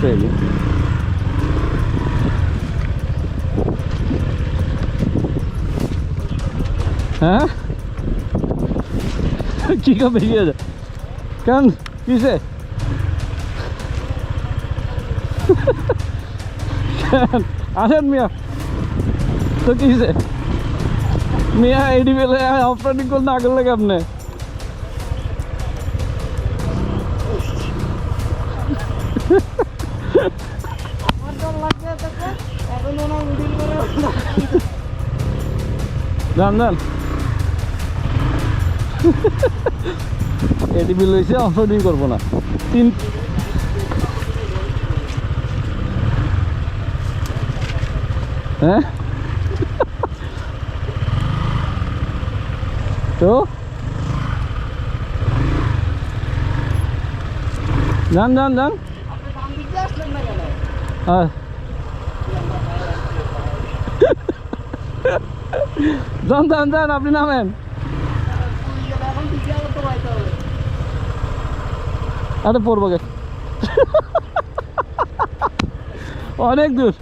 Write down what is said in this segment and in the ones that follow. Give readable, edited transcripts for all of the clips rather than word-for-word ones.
Trailing. হ্যাঁ কি কবে গিয়ে যা কেন কিসে আসেন মিয়া তো কিসে মিয়া এডি বেলে অফ-রোডিং করলে না করলে কেমনে যান যান এডিবি লইছে অফ-রোডিং করবো না তিন হ্যাঁ তো যান যান যান হ্যাঁ যান যান যান আপনি নামেন আরে পড়বো গে অনেক দূর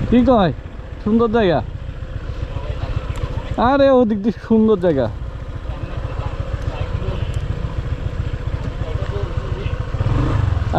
কি কয় সুন্দর জায়গা আরে ওদিক দিয়ে সুন্দর জায়গা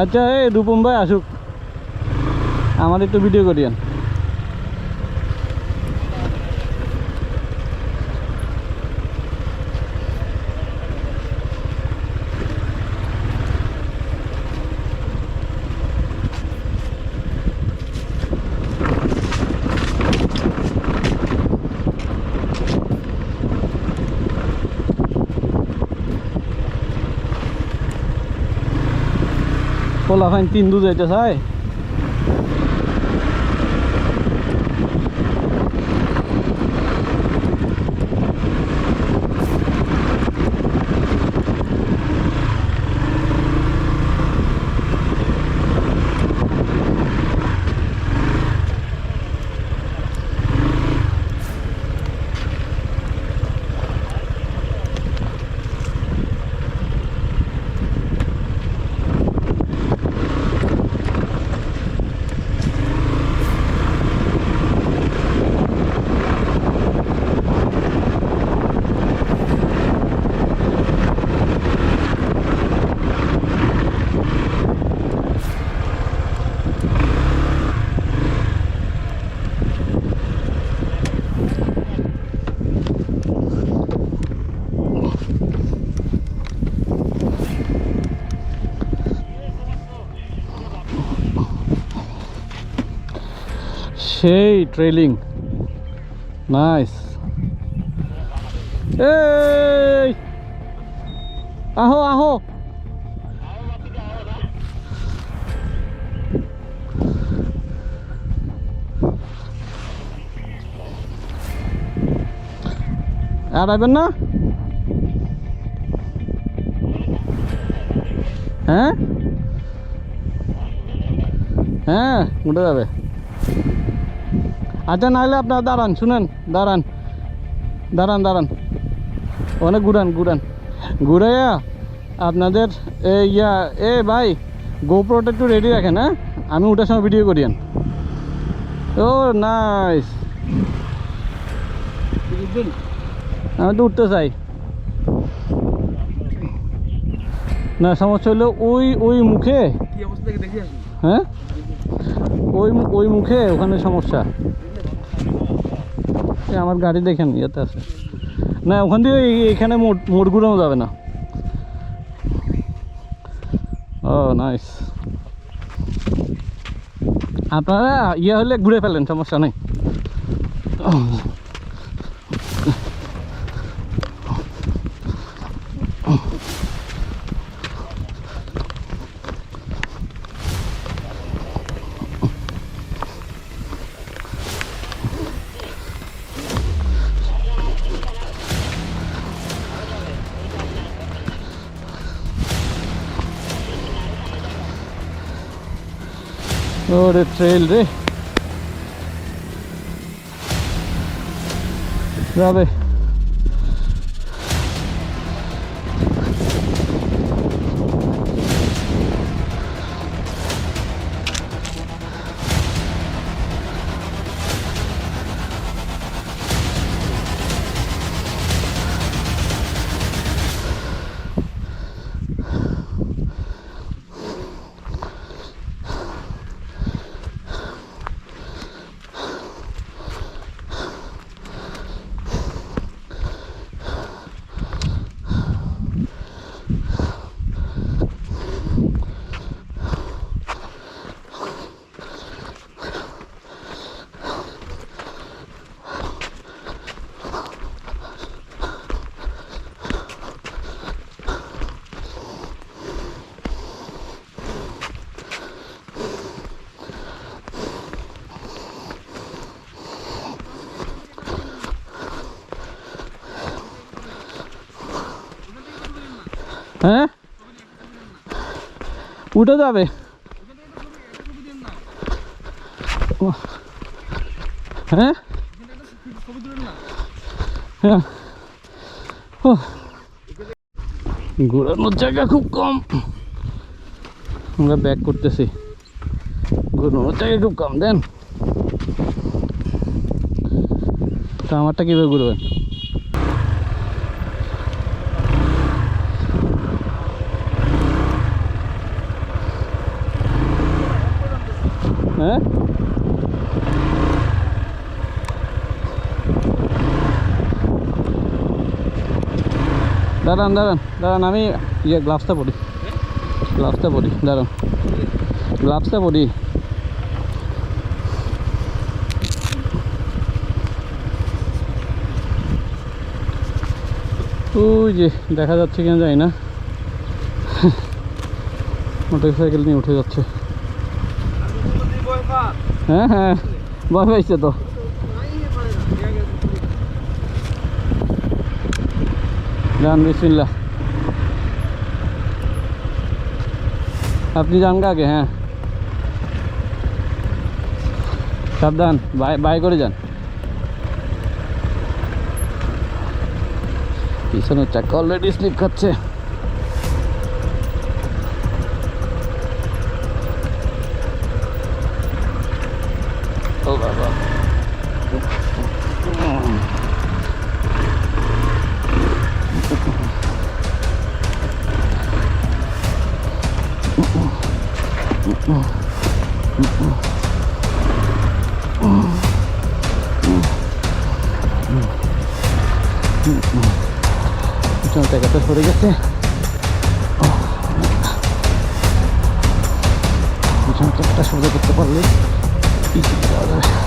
আচ্ছা এই রূপম ভাই আসুক আমার একটু ভিডিও করিয়েন পোলা ফাইন তিন দু যাইতে চাই সেই ট্রেলিং নাইস এই আহো আহো আর আইবেন না হ্যাঁ হ্যাঁ উঠে যাবে আচ্ছা নাহলে আপনার দাঁড়ান শুনেন দাঁড়ান দাঁড়ান দাঁড়ান অনেক ঘুরান ঘুরান ঘুরাইয়া আপনাদের ইয়া এ ভাই গোপ্রোটা একটু রেডি রাখেন হ্যাঁ আমি ওটার সময় ভিডিও করিয়েন ও নাইস আমি তো উঠতে চাই না সমস্যা হলো ওই মুখে হ্যাঁ ওই মুখে ওখানে সমস্যা আমার গাড়ি দেখেন ইয়েতে আছে না ওখান থেকে এখানে মোড় ঘুরানো যাবে না ও নাইস আপনারা ইয়ে হলে ঘুরে ফেলেন সমস্যা নেই ওরে ট্রেল রে যাবে হ্যাঁ উঠে যাবে হ্যাঁ হ্যাঁ ঘোরানোর জায়গা খুব কম আমরা ব্যাক করতেছি ঘোরানোর জায়গা খুব কম দেন তা আমারটা কীভাবে ঘুরবেন হ্যাঁ দাঁড়ান দাঁড়ান দাঁড়ান আমি গ্লাভসটা পরি দাঁড়ান গ্লাভসটা পরি ওই যে দেখা যাচ্ছে কেন জানি না মোটরসাইকেল নিয়ে উঠে যাচ্ছে হ্যাঁ হ্যাঁ ভয় পাইছে তো যান বিসমিল্লাহ আপনি যান আগে হ্যাঁ সাবধান বাই করে যান পিছনের চাকা অলরেডি স্লিপ খাচ্ছে ও বাবা জায়গাটা সরে গেছে চারটা সোজা করতে পারলে পাওয়া যাবে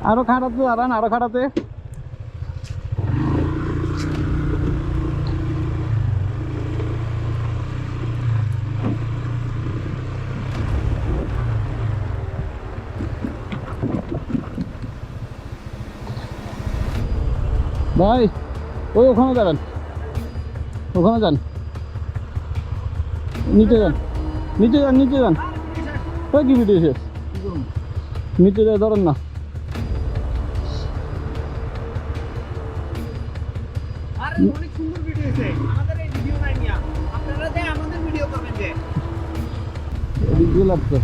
আরো খাটাতে দাঁড়ান আরো খাটাতে ভাই ওই ওখানে দাঁড়ান ওখানে যান নিচে যান, নিচে যান, নিচে যান। ওই কি ভিডিও শেষ, নিচে যায় ধরেন না। অনেক সুন্দর ভিডিও হয়েছে, আমাদের এই ভিডিও নাই নিয়া আপনারা যে আমাদের ভিডিও করবেন যে ভিডিও লাগছে।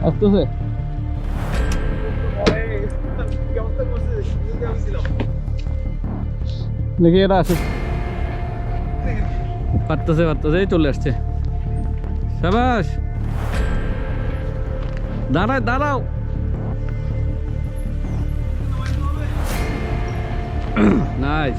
আসতেছে দেখি এটা আসে, পারতেছে পারতেছে, চলে আসছে। সাবাস, দাঁড়াও দাঁড়াও। নাইস।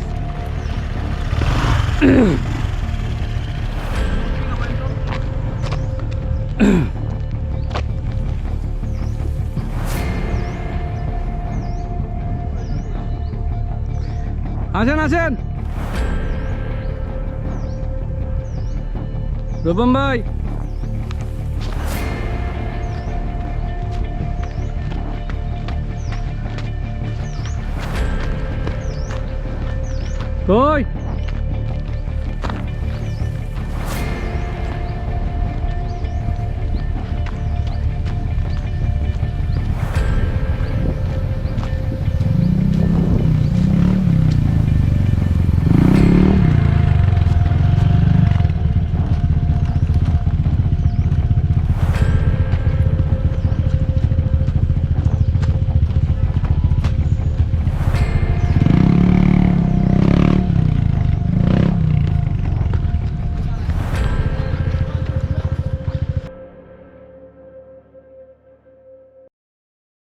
আসেন আসেন রূপম ভাই। কই